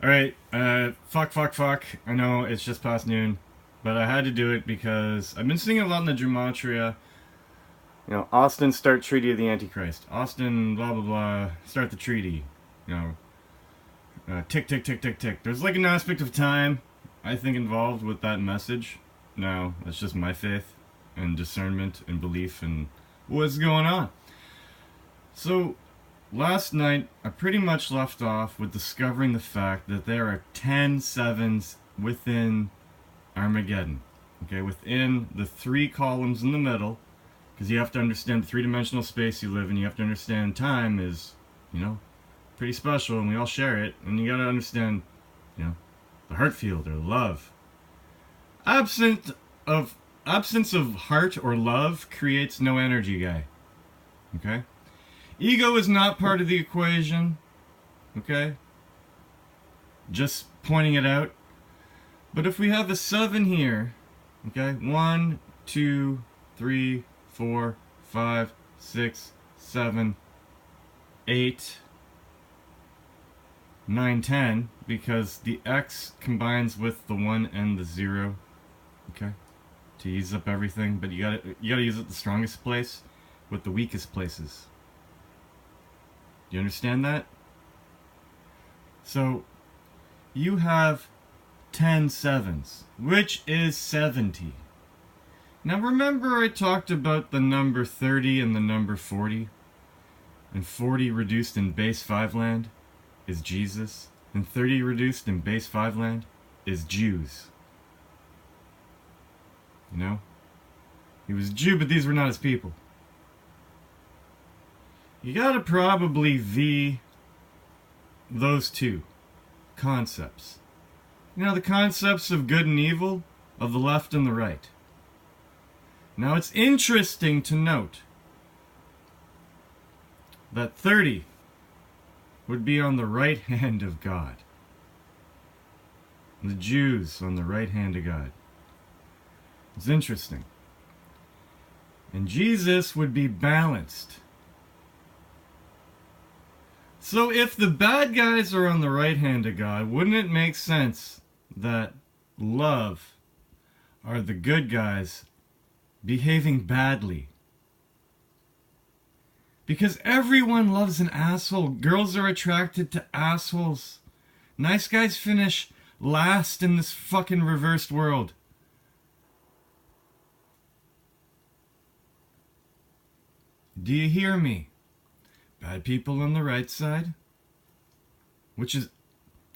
Alright, fuck. I know it's just past noon, but I had to do it because I've been seeing a lot in the gematria. You know, Austin, start Treaty of the Antichrist. Austin, blah blah blah, start the treaty. You know, tick tick tick tick tick. There's like an aspect of time, I think, involved with that message. Now, that's just my faith and discernment and belief and what's going on. So, last night, I pretty much left off with discovering the fact that there are 10 sevens within Armageddon. Okay, within the three columns in the middle, because you have to understand the three-dimensional space you live in, you have to understand time is, you know, pretty special, and we all share it, and you gotta understand, you know, the heart field, or love. Absence of heart or love creates no energy, guy. Okay? Ego is not part of the equation, okay? Just pointing it out. But if we have a 7 here, okay? 1, 2, 3, 4, 5, 6, 7, 8, 9, 10, because the X combines with the 1 and the 0, okay? To use up everything, but you gotta use it the strongest place with the weakest places. Do you understand that? So, you have 10 sevens, which is 70. Now remember I talked about the number 30 and the number 40? And 40 reduced in base 5 land is Jesus, and 30 reduced in base 5 land is Jews. You know? He was a Jew, but these were not his people. You gotta probably V those two concepts. You know, the concepts of good and evil, of the left and the right. Now it's interesting to note that 30 would be on the right hand of God. The Jews on the right hand of God. It's interesting. And Jesus would be balanced. So if the bad guys are on the right hand of God, wouldn't it make sense that love are the good guys behaving badly? Because everyone loves an asshole. Girls are attracted to assholes. Nice guys finish last in this fucking reversed world. Do you hear me? Bad people on the right side, which is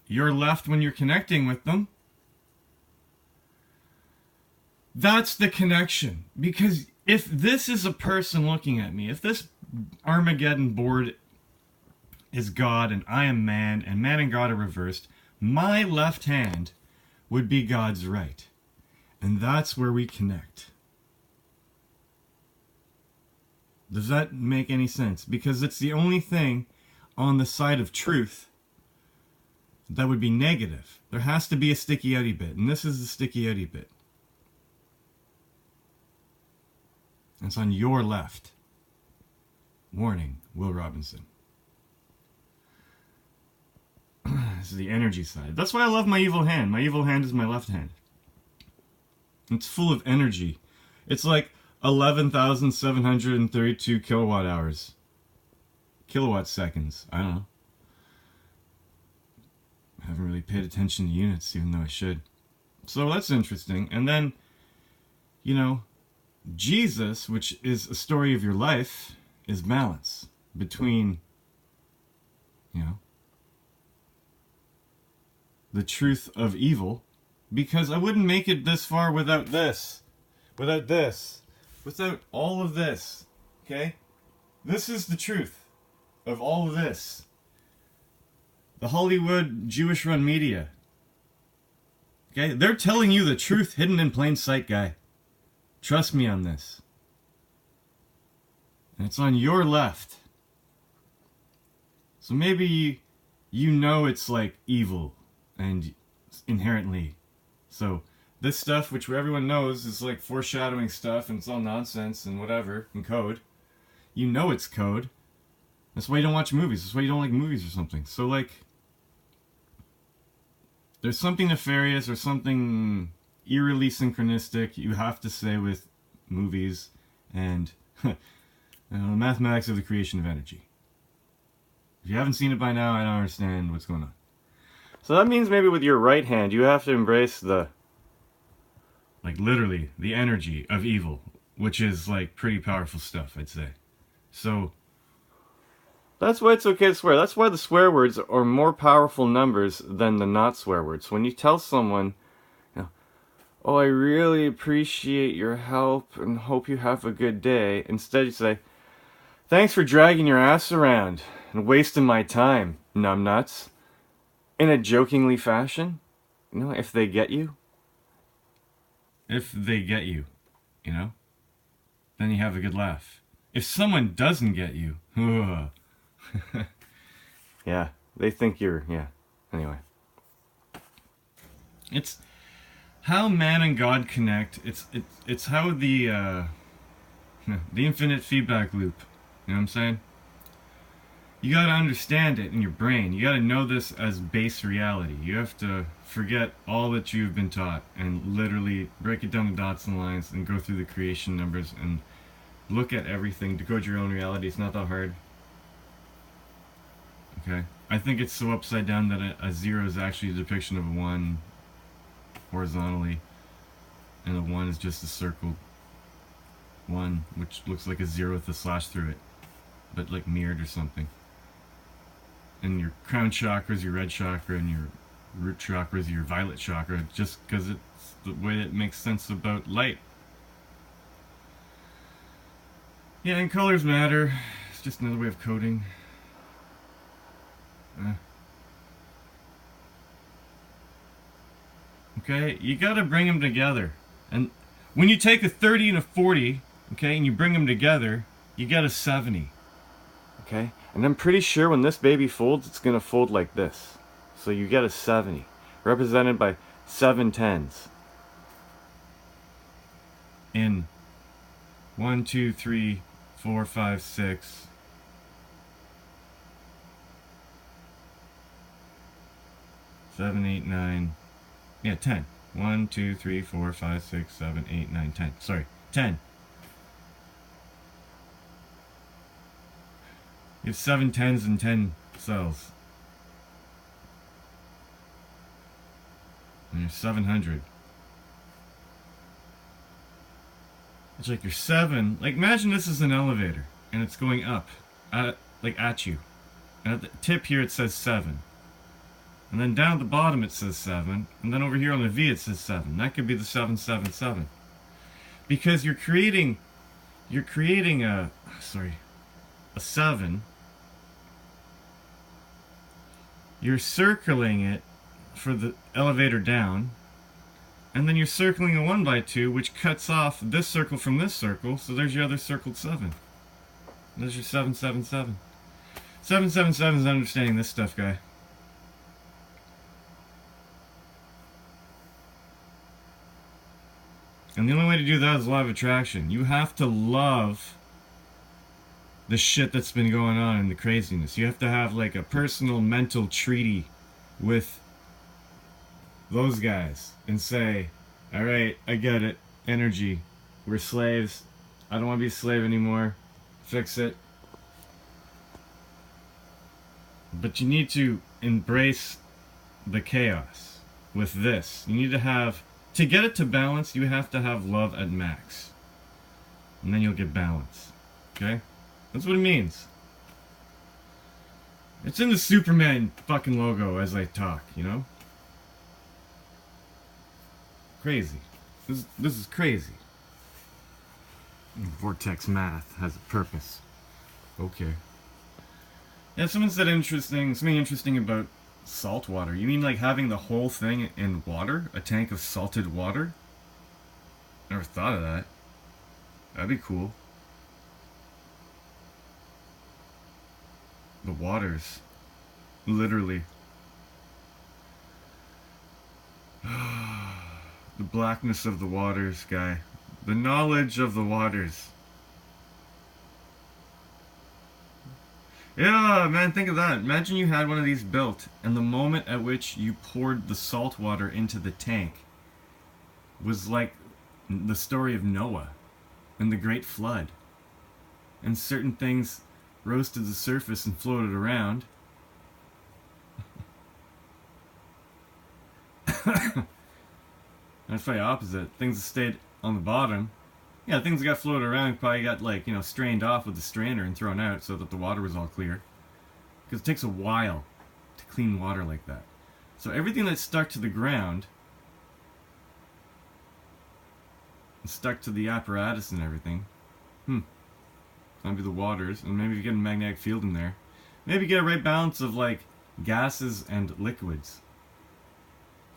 your left when you're connecting with them. That's the connection. Because if this is a person looking at me, if this Armageddon board is God and I am man, and man and God are reversed, my left hand would be God's right. And that's where we connect. Does that make any sense? Because it's the only thing on the side of truth that would be negative. There has to be a sticky outy bit, and this is the sticky outy bit. It's on your left. Warning, Will Robinson. This is the energy side. That's why I love my evil hand. My evil hand is my left hand. It's full of energy. It's like 11,732 kilowatt hours. Kilowatt seconds. I don't know. I haven't really paid attention to units, even though I should. So that's interesting. And then, you know, Jesus, which is a story of your life, is balance between, you know, the truth of evil. Because I wouldn't make it this far without this. Without this. Without all of this, okay? This is the truth of all of this. The Hollywood Jewish-run media, okay? They're telling you the truth hidden in plain sight, guy. Trust me on this. And it's on your left. So maybe you know it's like evil and inherently. So this stuff, which everyone knows is like foreshadowing stuff and it's all nonsense and whatever, and code. You know it's code. That's why you don't watch movies. That's why you don't like movies or something. So like, There's something nefarious or something eerily synchronistic you have to say with movies and the mathematics of the creation of energy. If you haven't seen it by now, I don't understand what's going on. So that means maybe with your right hand, you have to embrace the, like literally, the energy of evil, which is like pretty powerful stuff, I'd say. So that's why it's okay to swear. That's why the swear words are more powerful numbers than the not swear words. When you tell someone, you know, oh, I really appreciate your help and hope you have a good day, instead you say, thanks for dragging your ass around and wasting my time, numbnuts. In a jokingly fashion, you know, if they get you. If they get you, you know, then you have a good laugh. If someone doesn't get you, yeah, they think you're, yeah, anyway. It's how man and God connect. It's how the infinite feedback loop, you know what I'm saying? You gotta understand it in your brain. You gotta know this as base reality. You have to forget all that you've been taught and literally break it down to dots and lines and go through the creation numbers and look at everything, decode your own reality. It's not that hard. Okay? I think it's so upside down that a 0 is actually a depiction of a 1 horizontally, and a 1 is just a circled 1, which looks like a 0 with a slash through it, but like mirrored or something. And your crown chakra is your red chakra, and your root chakra is your violet chakra, just because it's the way it makes sense about light. Yeah, and colors matter. It's just another way of coding. Okay, you gotta bring them together. And when you take a 30 and a 40, okay, and you bring them together, you get a 70. Okay? And I'm pretty sure when this baby folds, it's going to fold like this. So you get a 70, represented by 7 10s. In 1, 2, 3, 4, 5, 6. 7, 8, 9. Yeah, 10. 1, 2, 3, 4, 5, 6, 7, 8, 9, 10. Sorry, 10. You have 7 10s and 10 cells. And you're 700. It's like you're 7. Like, imagine this is an elevator, and it's going up, at you. And at the tip here it says 7. And then down at the bottom it says 7. And then over here on the V it says 7. That could be the 777. Because you're creating a 7. You're circling it for the elevator down, and then you're circling a 1 by 2, which cuts off this circle from this circle, so there's your other circled 7. There's your 777. 777 is understanding this stuff, guy. And the only way to do that is law of attraction. You have to love the shit that's been going on and the craziness. You have to have like a personal mental treaty with those guys and say, alright, I get it. Energy. We're slaves. I don't want to be a slave anymore. Fix it. But you need to embrace the chaos with this. You need to have, to get it to balance, you have to have love at max. And then you'll get balance. Okay? That's what it means. It's in the Superman fucking logo as I talk, you know? Crazy. This is crazy. Vortex math has a purpose. Okay. Yeah, someone said something interesting about salt water. You mean like having the whole thing in water? A tank of salted water? Never thought of that. That'd be cool. The waters. Literally. The blackness of the waters, guy. The knowledge of the waters. Yeah, man, think of that. Imagine you had one of these built, and the moment at which you poured the salt water into the tank was like the story of Noah and the Great Flood. And certain things rose to the surface and floated around. That's probably opposite. Things that stayed on the bottom. Yeah, things that got floated around probably got, like, strained off with the strainer and thrown out so that the water was all clear. Because it takes a while to clean water like that. So everything that stuck to the ground, stuck to the apparatus and everything, maybe the waters, and maybe you get a magnetic field in there. Maybe get a right balance of, like, gases and liquids.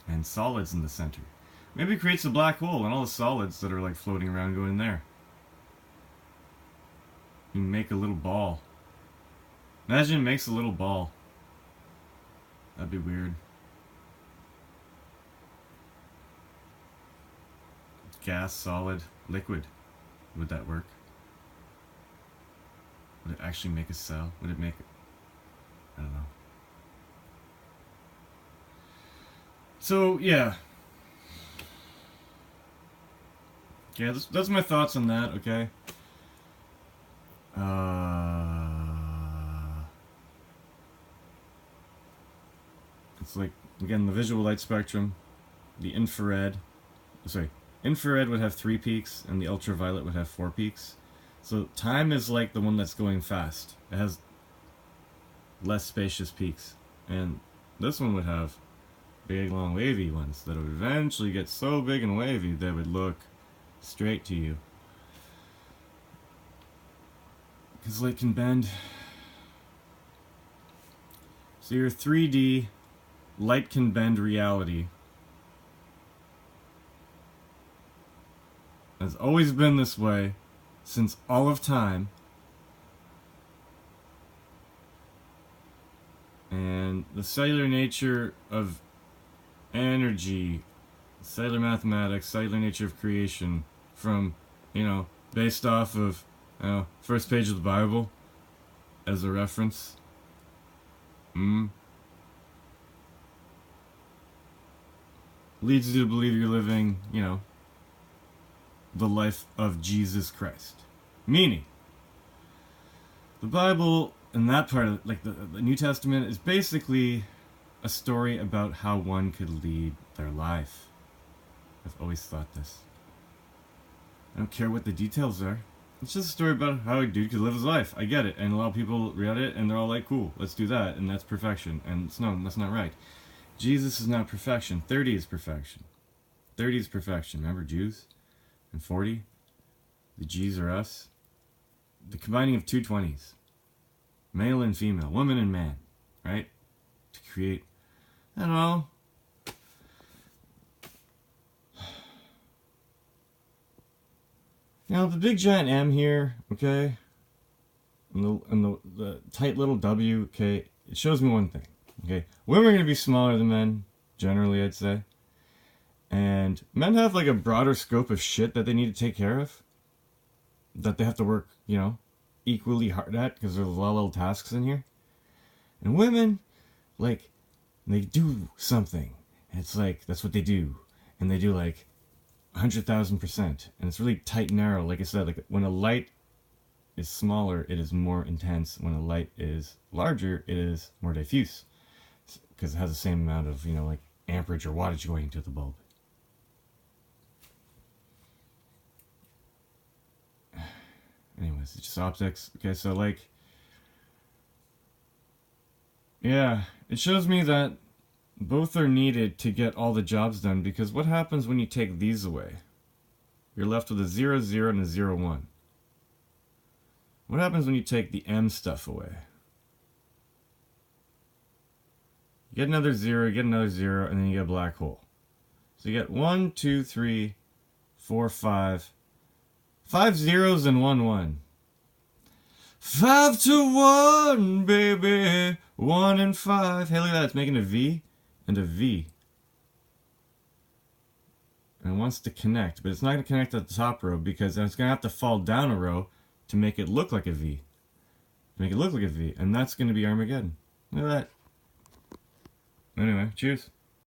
And solids in the center. Maybe it creates a black hole and all the solids that are, like, floating around go in there. You make a little ball. Imagine it makes a little ball. That'd be weird. Gas, solid, liquid. Would that work? Would it actually make a cell? Would it make it? I don't know. So, yeah. Yeah, that's my thoughts on that, okay? It's like, again, the visual light spectrum, the infrared would have 3 peaks, and the ultraviolet would have 4 peaks. So time is like the one that's going fast. It has less spacious peaks. And this one would have big, long, wavy ones that would eventually get so big and wavy they would look straight to you. Because light can bend. So your 3D, light can bend reality. Has always been this way since all of time. And the cellular nature of energy, cellular mathematics, cellular nature of creation, from, based off of, first page of the Bible as a reference. Leads you to believe you're living, the life of Jesus Christ. Meaning, the Bible, and that part of, like, the New Testament, is basically a story about how one could lead their life. I've always thought this. I don't care what the details are. It's just a story about how a dude could live his life. I get it. And a lot of people read it and they're all like, cool, let's do that. And that's perfection. And no, that's not right. Jesus is not perfection. 30 is perfection. 30 is perfection. Remember Jews? And 40? The G's are us. The combining of two 20s. Male and female. Woman and man. Right? To create, I don't know. Now, the big giant M here, okay, and the tight little W, okay, it shows me one thing, okay? Women are going to be smaller than men, generally, I'd say. And men have, like, a broader scope of shit that they need to take care of. That they have to work, equally hard at, because there's a lot of little tasks in here. And women, like, they do something. And it's like, that's what they do. And they do, like, 100,000%, and it's really tight and narrow. Like I said, like when a light is smaller, it is more intense. When a light is larger, it is more diffuse, because it has the same amount of, like, amperage or wattage going into the bulb. Anyways, it's just optics. Okay, so, like, yeah, it shows me that both are needed to get all the jobs done, because what happens when you take these away? You're left with a 0, 0, and a 0, 1. What happens when you take the M stuff away? You get another 0, you get another 0, and then you get a black hole. So you get 1, 2, 3, 4, 5. 5 zeros and 1 1. 5 to 1, baby. 1 and 5. Hey, look at that. It's making a V and a V. And it wants to connect, but it's not going to connect at the top row, because then it's going to have to fall down a row to make it look like a V. make it look like a V, and that's going to be Armageddon. Look at that. Anyway, cheers.